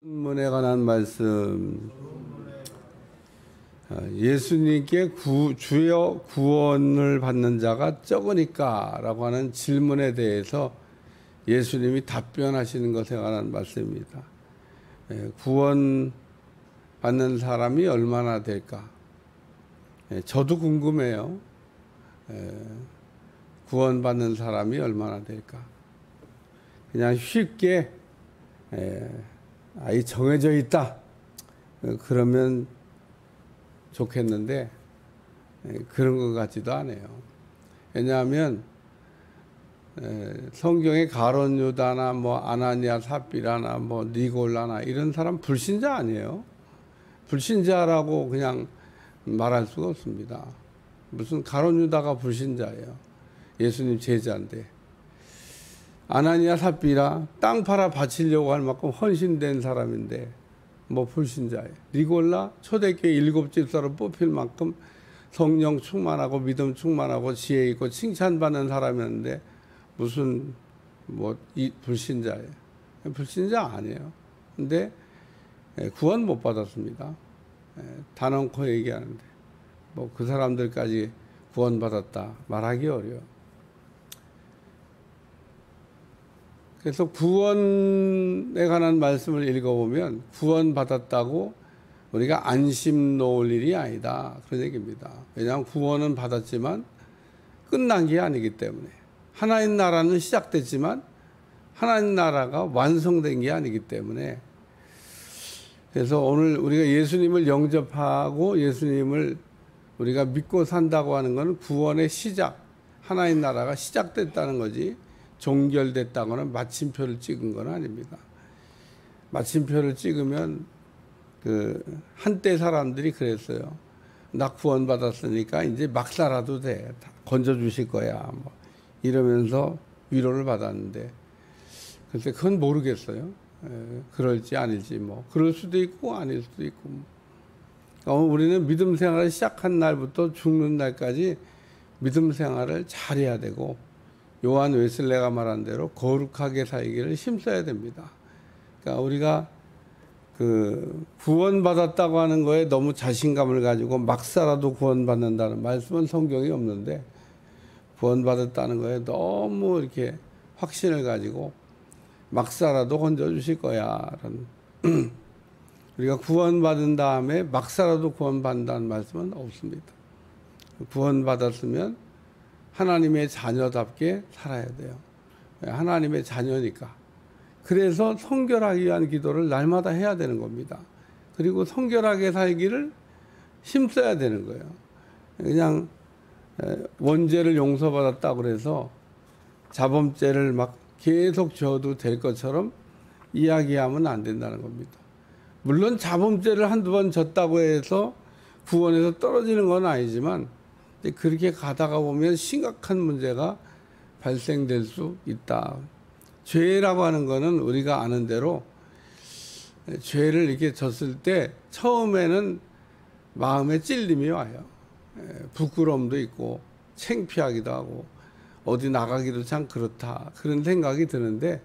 문에 관한 말씀. 예수님께 주여 구원을 받는 자가 적으니까 라고 하는 질문에 대해서 예수님이 답변하시는 것에 관한 말씀입니다. 구원 받는 사람이 얼마나 될까? 저도 궁금해요. 구원 받는 사람이 얼마나 될까? 그냥 쉽게 정해져 있다 그러면 좋겠는데 그런 것 같지도 않아요. 왜냐하면 성경에 가룟 유다나 아나니아 삽비라나 니골라나 이런 사람 불신자 아니에요. 불신자라고 그냥 말할 수가 없습니다. 무슨 가룟 유다가 불신자예요. 예수님 제자인데. 아나니아 삽비라 땅 팔아 바치려고 할 만큼 헌신된 사람인데 불신자예요. 니골라 초대교회 7집사로 뽑힐 만큼 성령 충만하고 믿음 충만하고 지혜 있고 칭찬받는 사람이었는데 무슨 불신자예요. 불신자 아니에요. 근데 구원 못 받았습니다. 단언코 얘기하는데 그 사람들까지 구원 받았다 말하기 어려워. 그래서 구원에 관한 말씀을 읽어보면 구원받았다고 우리가 안심 놓을 일이 아니다 그런 얘기입니다. 왜냐하면 구원은 받았지만 끝난 게 아니기 때문에 하나님 나라는 시작됐지만 하나님 나라가 완성된 게 아니기 때문에 그래서 오늘 우리가 예수님을 영접하고 예수님을 우리가 믿고 산다고 하는 것은 구원의 시작, 하나님 나라가 시작됐다는 거지 종결됐다거나 마침표를 찍은 건 아닙니다. 마침표를 찍으면 한때 사람들이 그랬어요. 나 구원 받았으니까 이제 막 살아도 돼. 건져 주실 거야. 이러면서 위로를 받았는데 글쎄 그건 모르겠어요. 그럴지 아닐지 그럴 수도 있고 아닐 수도 있고. 우리는 믿음 생활을 시작한 날부터 죽는 날까지 믿음 생활을 잘해야 되고 요한 웨슬레가 말한 대로 거룩하게 살기를 힘써야 됩니다. 그러니까 우리가 구원받았다고 하는 거에 너무 자신감을 가지고 막 살아도 구원받는다는 말씀은 성경이 없는데 구원받았다는 거에 너무 이렇게 확신을 가지고 막 살아도 건져주실 거야. 우리가 구원받은 다음에 막 살아도 구원받는다는 말씀은 없습니다. 구원받았으면 하나님의 자녀답게 살아야 돼요. 하나님의 자녀니까. 그래서 성결하기 위한 기도를 날마다 해야 되는 겁니다. 그리고 성결하게 살기를 힘써야 되는 거예요. 그냥 원죄를 용서받았다고 그래서 자범죄를 계속 져도 될 것처럼 이야기하면 안 된다는 겁니다. 물론 자범죄를 한두 번 졌다고 해서 구원에서 떨어지는 건 아니지만 그렇게 가다가 보면 심각한 문제가 발생될 수 있다. 죄라고 하는 거는 우리가 아는 대로 죄를 이렇게 졌을 때 처음에는 마음에 찔림이 와요. 부끄러움도 있고 창피하기도 하고 어디 나가기도 참 그렇다 그런 생각이 드는데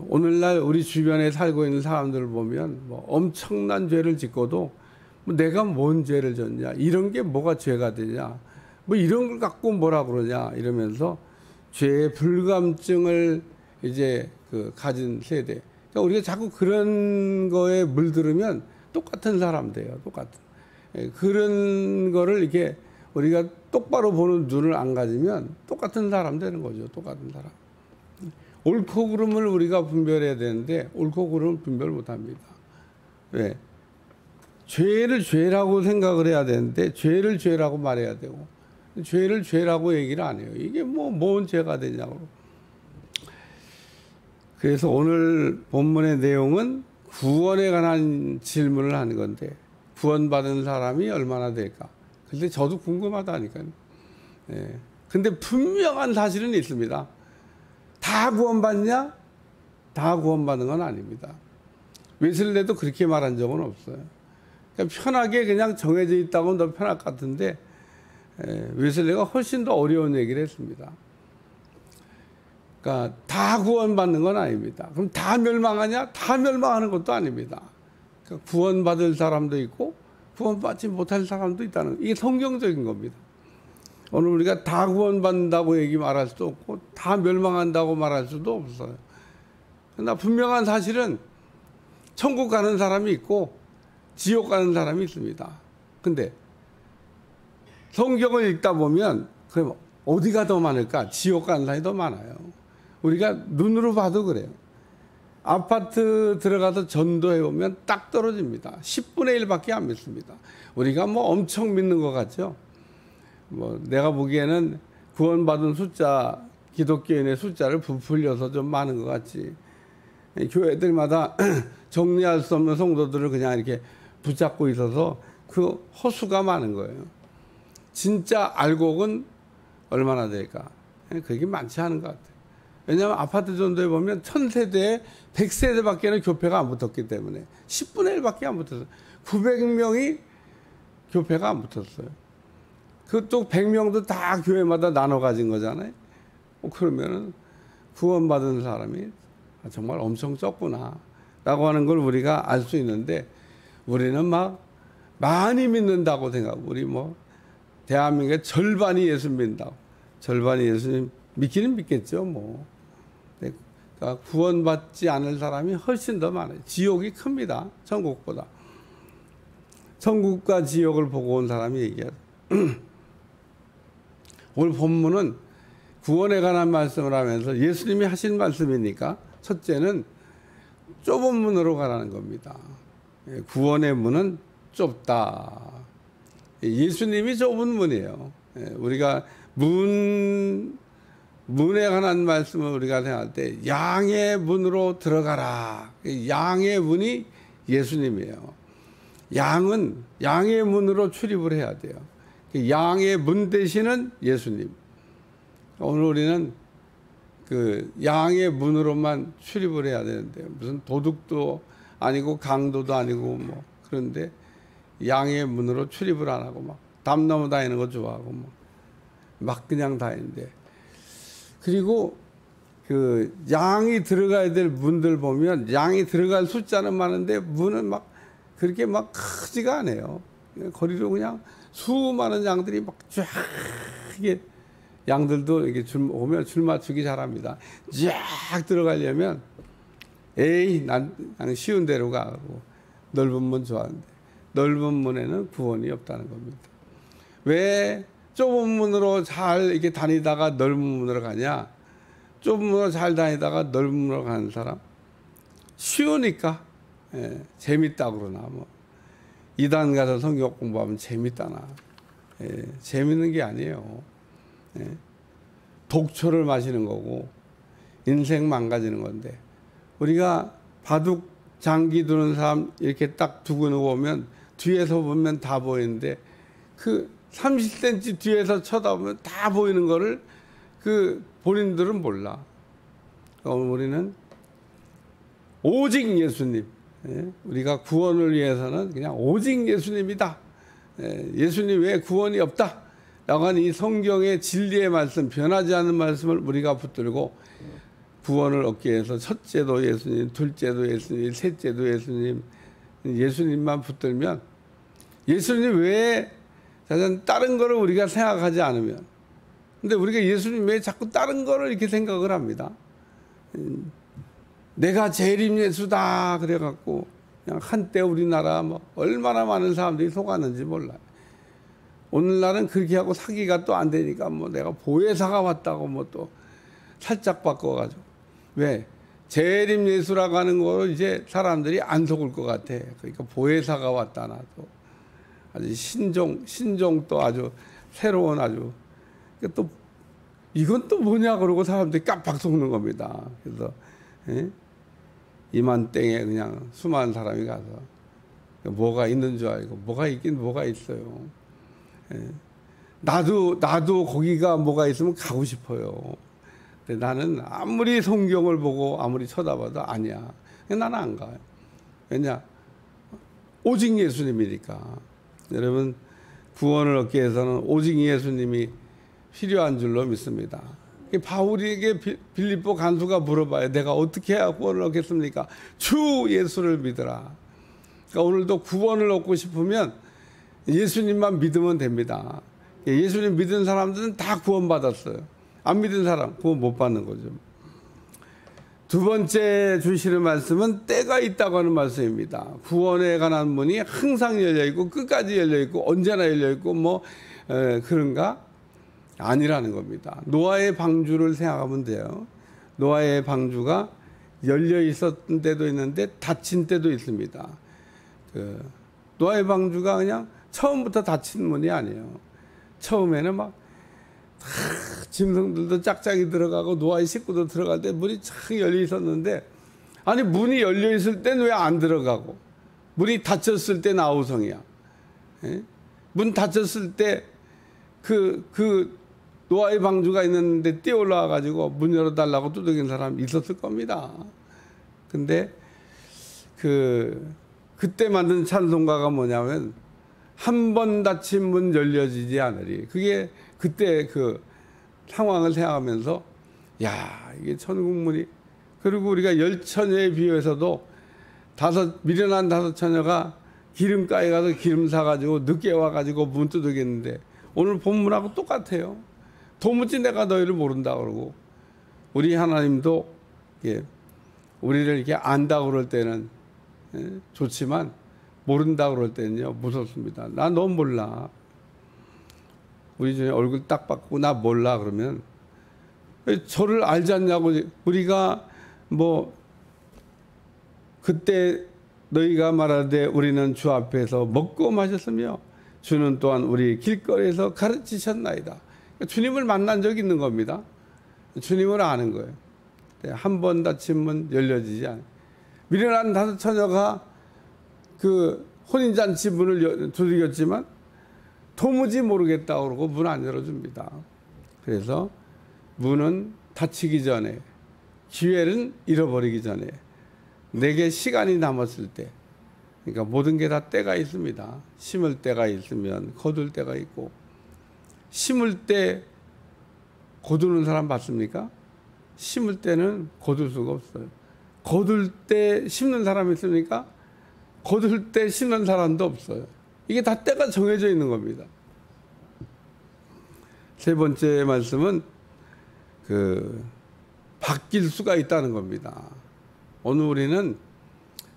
오늘날 우리 주변에 살고 있는 사람들을 보면 엄청난 죄를 짓고도 내가 뭔 죄를 졌냐, 이런 게 뭐가 죄가 되냐, 이런 걸 갖고 뭐라 그러냐 이러면서 죄의 불감증을 이제 가진 세대. 그러니까 우리가 자꾸 그런 거에 물들으면 똑같은 사람 돼요. 똑같은. 그런 거를 이렇게 우리가 똑바로 보는 눈을 안 가지면 똑같은 사람 되는 거죠. 똑같은 사람. 옳고 그름을 우리가 분별해야 되는데 옳고 그름을 분별 못 합니다. 왜? 죄를 죄라고 생각을 해야 되는데 죄를 죄라고 말해야 되고 죄를 죄라고 얘기를 안 해요. 이게 뭔 죄가 되냐고. 그래서 오늘 본문의 내용은 구원에 관한 질문을 하는 건데 구원받은 사람이 얼마나 될까. 근데 저도 궁금하다니까요. 근데 분명한 사실은 있습니다. 다 구원받냐? 다 구원받는 건 아닙니다. 웨슬레도 그렇게 말한 적은 없어요. 편하게 그냥 정해져 있다고 더 편할 것 같은데 웨슬레가 훨씬 더 어려운 얘기를 했습니다. 그러니까 다 구원받는 건 아닙니다. 그럼 다 멸망하냐? 다 멸망하는 것도 아닙니다. 그러니까 구원받을 사람도 있고 구원받지 못할 사람도 있다는, 이게 성경적인 겁니다. 오늘 우리가 다 구원받는다고 얘기 말할 수도 없고 다 멸망한다고 말할 수도 없어요. 그러나 분명한 사실은 천국 가는 사람이 있고 지옥 가는 사람이 있습니다. 근데 성경을 읽다 보면 그럼 어디가 더 많을까? 지옥 가는 사람이 더 많아요. 우리가 눈으로 봐도 그래요. 아파트 들어가서 전도해 보면 딱 떨어집니다. 10분의 1밖에 안 믿습니다. 우리가 뭐 엄청 믿는 것 같죠? 뭐 내가 보기에는 구원받은 숫자, 기독교인의 숫자를 부풀려서 좀 많은 것 같지. 교회들마다 정리할 수 없는 성도들을 그냥 이렇게 붙잡고 있어서 그 허수가 많은 거예요. 진짜 알곡은 얼마나 될까? 그게 많지 않은 것 같아요. 왜냐하면 아파트 전도에 보면 1000세대에 100세대밖에는 교회가 안 붙었기 때문에 10분의 1밖에 안 붙었어요. 900명이 교회가 안 붙었어요. 그또 100명도 다 교회마다 나눠 가진 거잖아요. 그러면은 구원받은 사람이 정말 엄청 적구나 라고 하는 걸 우리가 알 수 있는데, 우리는 막 많이 믿는다고 생각하고, 우리 뭐 대한민국의 절반이 예수 믿는다고. 절반이 예수님 믿기는 믿겠죠 뭐. 그러니까 구원받지 않을 사람이 훨씬 더 많아요. 지옥이 큽니다, 천국보다. 천국과 지옥을 보고 온 사람이 얘기하죠. 오늘 본문은 구원에 관한 말씀을 하면서 예수님이 하신 말씀이니까 첫째는 좁은 문으로 가라는 겁니다. 구원의 문은 좁다. 예수님이 좁은 문이에요. 우리가 문에 관한 말씀을 우리가 생각할 때 양의 문으로 들어가라. 양의 문이 예수님이에요. 양은 양의 문으로 출입을 해야 돼요. 양의 문 대신은 예수님. 오늘 우리는 그 양의 문으로만 출입을 해야 되는데, 무슨 도둑도 아니고 강도도 아니고 뭐, 그런데 양의 문으로 출입을 안 하고 막 담 넘어 다니는 거 좋아하고 막 그냥 다니는데, 그리고 그 양이 들어가야 될 문들 보면 양이 들어갈 숫자는 많은데 문은 막 그렇게 막 크지가 않아요. 거리로 그냥 수많은 양들이 막 쫙, 이게 양들도 이렇게 오면 줄 맞추기 잘합니다. 쫙 들어가려면 에이 나는 쉬운 데로 가고 넓은 문 좋아하는데, 넓은 문에는 구원이 없다는 겁니다. 왜 좁은 문으로 잘 이렇게 다니다가 넓은 문으로 가냐? 좁은 문으로 잘 다니다가 넓은 문으로 가는 사람, 쉬우니까. 재밌다 그러나 뭐 이단 가서 성경 공부하면 재밌다나. 재밌는 게 아니에요. 독초를 마시는 거고 인생 망가지는 건데, 우리가 바둑 장기 두는 사람 이렇게 딱 두고 보면 뒤에서 보면 다 보이는데 그 30cm 뒤에서 쳐다보면 다 보이는 거를 그 본인들은 몰라. 우리는 오직 예수님, 우리가 구원을 위해서는 그냥 오직 예수님이다. 예수님 외에 구원이 없다 라고 하는 이 성경의 진리의 말씀, 변하지 않는 말씀을 우리가 붙들고 구원을 얻기 위해서 첫째도 예수님, 둘째도 예수님, 셋째도 예수님, 예수님만 붙들면, 예수님 외에 다른 거를 우리가 생각하지 않으면, 근데 우리가 예수님 외에 자꾸 다른 거를 이렇게 생각을 합니다. 내가 재림 예수다 그래갖고 그냥 한때 우리나라 뭐 얼마나 많은 사람들이 속았는지 몰라요. 오늘날은 그렇게 하고 사기가 또 안 되니까 뭐 내가 보혜사가 왔다고 뭐 또 살짝 바꿔가지고, 왜 재림 예수라고 하는 거로 이제 사람들이 안 속을 것 같아. 그러니까 보혜사가 왔다 나도 아주 신종 또 아주 새로운 아주 또 이건 또 뭐냐 그러고 사람들이 깜빡 속는 겁니다. 그래서 이만 땡에 그냥 수많은 사람이 가서 뭐가 있는 줄 알고, 뭐가 있긴 뭐가 있어요. 나도 거기가 뭐가 있으면 가고 싶어요. 근데 나는 아무리 성경을 보고 아무리 쳐다봐도 아니야. 나는 안 가요. 왜냐? 오직 예수님이니까. 여러분, 구원을 얻기 위해서는 오직 예수님이 필요한 줄로 믿습니다. 바울에게 빌립보 간수가 물어봐요. 내가 어떻게 해야 구원을 얻겠습니까? 주 예수를 믿어라. 그러니까 오늘도 구원을 얻고 싶으면 예수님만 믿으면 됩니다. 예수님 믿은 사람들은 다 구원받았어요. 안 믿은 사람 구원 못 받는 거죠. 두 번째 주시는 말씀은 때가 있다고 하는 말씀입니다. 구원에 관한 문이 항상 열려있고 끝까지 열려있고 언제나 열려있고 그런가? 아니라는 겁니다. 노아의 방주를 생각하면 돼요. 노아의 방주가 열려 있었던 때도 있는데 닫힌 때도 있습니다. 노아의 방주가 그냥 처음부터 닫힌 문이 아니에요. 처음에는 막 짐승들도 짝짝이 들어가고 노아의 식구도 들어갈 때 문이 착 열려 있었는데, 아니 문이 열려 있을 땐 왜 안 들어가고 문이 닫혔을 때 아우성이야. 문 닫혔을 때 노아의 방주가 있는데 뛰어 올라와 가지고 문 열어달라고 두들긴 사람 있었을 겁니다. 근데 그때 만든 찬송가가 뭐냐면 한 번 닫힌 문 열려지지 않으리. 그게 그때 상황을 생각하면서 이게 천국문이, 그리고 우리가 10처녀에 비유해서도 미련한 5처녀가 기름가에 가서 기름 사가지고 늦게 와가지고 문 두들겼는데 오늘 본문하고 똑같아요. 도무지 내가 너희를 모른다 그러고, 우리 하나님도 우리를 이렇게 안다 그럴 때는 좋지만 모른다 그럴 때는요 무섭습니다. 나 너 몰라. 우리 중에 얼굴 딱 받고 나 몰라 그러면 저를 알지 않냐고. 우리가 그때 너희가 말하되 우리는 주 앞에서 먹고 마셨으며 주는 또한 우리 길거리에서 가르치셨나이다. 주님을 만난 적이 있는 겁니다. 주님을 아는 거예요. 한 번 닫힌 문 열려지지 않아요. 미련한 5처녀가 혼인잔치 문을 두들겼지만 도무지 모르겠다 그러고 문 안 열어줍니다. 그래서 문은 닫히기 전에, 기회는 잃어버리기 전에, 내게 시간이 남았을 때, 그러니까 모든 게 다 때가 있습니다. 심을 때가 있으면 거둘 때가 있고, 심을 때 거두는 사람 봤습니까? 심을 때는 거둘 수가 없어요. 거둘 때 심는 사람이 있습니까? 거둘 때 심는 사람도 없어요. 이게 다 때가 정해져 있는 겁니다. 세 번째 말씀은 바뀔 수가 있다는 겁니다. 오늘 우리는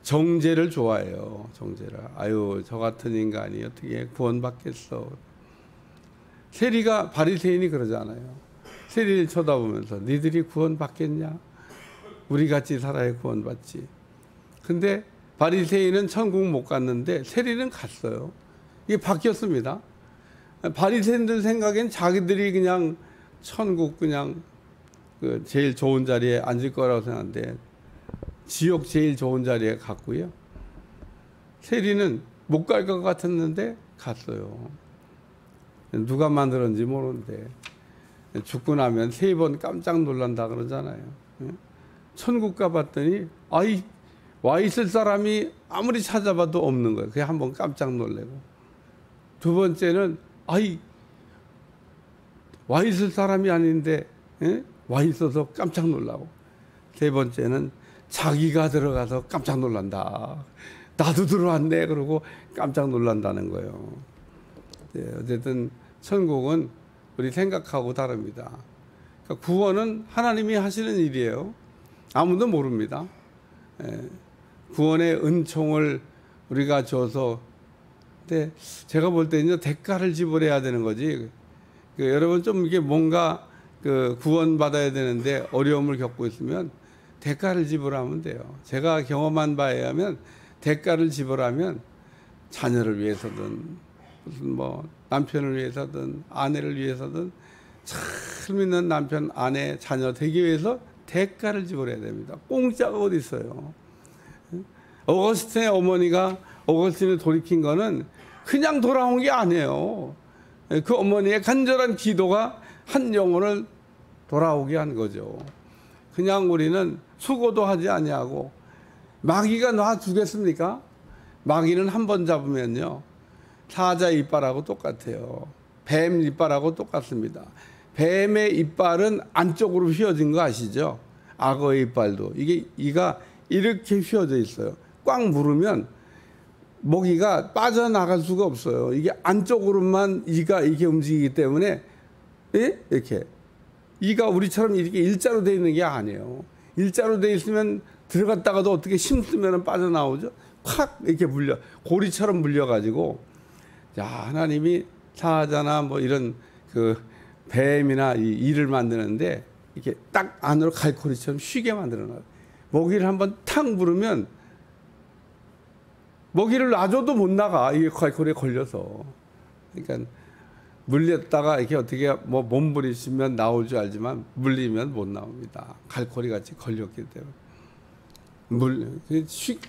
정죄를 좋아해요. 정죄를. 아유, 저 같은 인간이 어떻게 구원받겠어. 세리가, 바리새인이 그러잖아요. 세리를 쳐다보면서 니들이 구원받겠냐? 우리같이 살아야 구원받지. 근데 바리새인은 천국 못 갔는데 세리는 갔어요. 이게 바뀌었습니다. 바리새인들 생각엔 자기들이 그냥 천국 제일 좋은 자리에 앉을 거라고 생각하는데 지옥 제일 좋은 자리에 갔고요. 세리는 못 갈 것 같았는데 갔어요. 누가 만들었는지 모르는데 죽고 나면 3번 깜짝 놀란다 그러잖아요. 천국 가봤더니 와 있을 사람이 아무리 찾아봐도 없는 거예요. 그냥 한번 깜짝 놀래고, 두 번째는 와 있을 사람이 아닌데 와 있어서 깜짝 놀라고, 세 번째는 자기가 들어가서 깜짝 놀란다. 나도 들어왔네 그러고 깜짝 놀란다는 거예요. 어쨌든 천국은 우리 생각하고 다릅니다. 그러니까 구원은 하나님이 하시는 일이에요. 아무도 모릅니다. 구원의 은총을 우리가 줘서, 근데 제가 볼 때는요 대가를 지불해야 되는 거지. 여러분 좀 이게 뭔가 구원 받아야 되는데 어려움을 겪고 있으면 대가를 지불하면 돼요. 제가 경험한 바에 의하면 대가를 지불하면 자녀를 위해서든 무슨 남편을 위해서든 아내를 위해서든 잘 믿는 남편, 아내, 자녀 되기 위해서 대가를 지불해야 됩니다. 공짜가 어디 있어요. 어거스틴의 어머니가 어거스틴을 돌이킨 거는 그냥 돌아온 게 아니에요. 그 어머니의 간절한 기도가 한 영혼을 돌아오게 한 거죠. 그냥 우리는 수고도 하지 아니하고, 마귀가 놔주겠습니까? 마귀는 한 번 잡으면요 사자 이빨하고 똑같아요. 뱀 이빨하고 똑같습니다. 뱀의 이빨은 안쪽으로 휘어진 거 아시죠? 악어의 이빨도 이게 이가 이렇게 휘어져 있어요. 꽉 물으면 먹이가 빠져나갈 수가 없어요. 이게 안쪽으로만 이가 이렇게 움직이기 때문에 이렇게 이가 우리처럼 이렇게 일자로 되어 있는 게 아니에요. 일자로 되어 있으면 들어갔다가도 어떻게 힘쓰면 빠져나오죠. 팍 이렇게 물려 고리처럼 물려가지고 자 하나님이 사자나 뭐 이런 그 뱀이나 이 이를 만드는데 이렇게 딱 안으로 갈고리처럼 쉬게 만들어놔요. 먹이를 한번 탁 물으면 먹이를 놔줘도 못 나가. 이게 갈고리에 걸려서. 그러니까 물렸다가 이렇게 어떻게 뭐 몸부리시면 나올 줄 알지만 물리면 못 나옵니다. 갈고리 같이 걸렸기 때문에.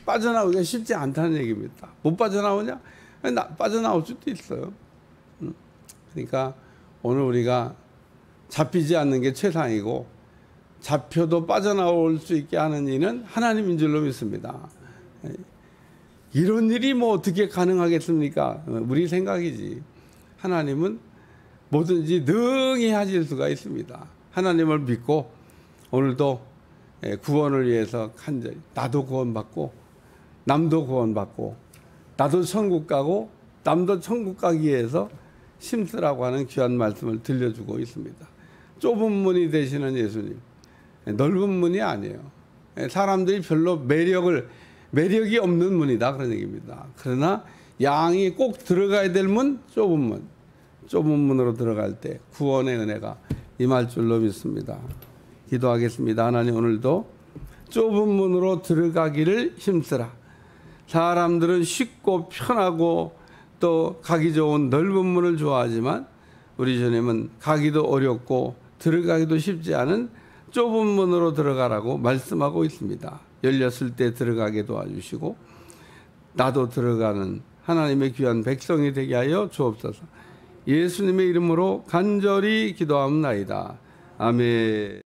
빠져나오기가 쉽지 않다는 얘기입니다. 못 빠져나오냐? 빠져나올 수도 있어요. 그러니까 오늘 우리가 잡히지 않는 게 최상이고 잡혀도 빠져나올 수 있게 하는 이는 하나님인 줄로 믿습니다. 이런 일이 뭐 어떻게 가능하겠습니까? 우리 생각이지. 하나님은 뭐든지 능히 하실 수가 있습니다. 하나님을 믿고 오늘도 구원을 위해서 간절히 나도 구원받고 남도 구원받고 나도 천국 가고 남도 천국 가기 위해서 힘쓰라고 하는 귀한 말씀을 들려주고 있습니다. 좁은 문이 되시는 예수님, 넓은 문이 아니에요. 사람들이 별로 매력이 없는 문이다 그런 얘기입니다. 그러나 양이 꼭 들어가야 될 문, 좁은 문으로 들어갈 때 구원의 은혜가 임할 줄로 믿습니다. 기도하겠습니다. 하나님 오늘도 좁은 문으로 들어가기를 힘쓰라. 사람들은 쉽고 편하고 또 가기 좋은 넓은 문을 좋아하지만 우리 주님은 가기도 어렵고 들어가기도 쉽지 않은 좁은 문으로 들어가라고 말씀하고 있습니다. 열렸을 때 들어가게 도와주시고 나도 들어가는 하나님의 귀한 백성이 되게 하여 주옵소서. 예수님의 이름으로 간절히 기도하옵나이다. 아멘.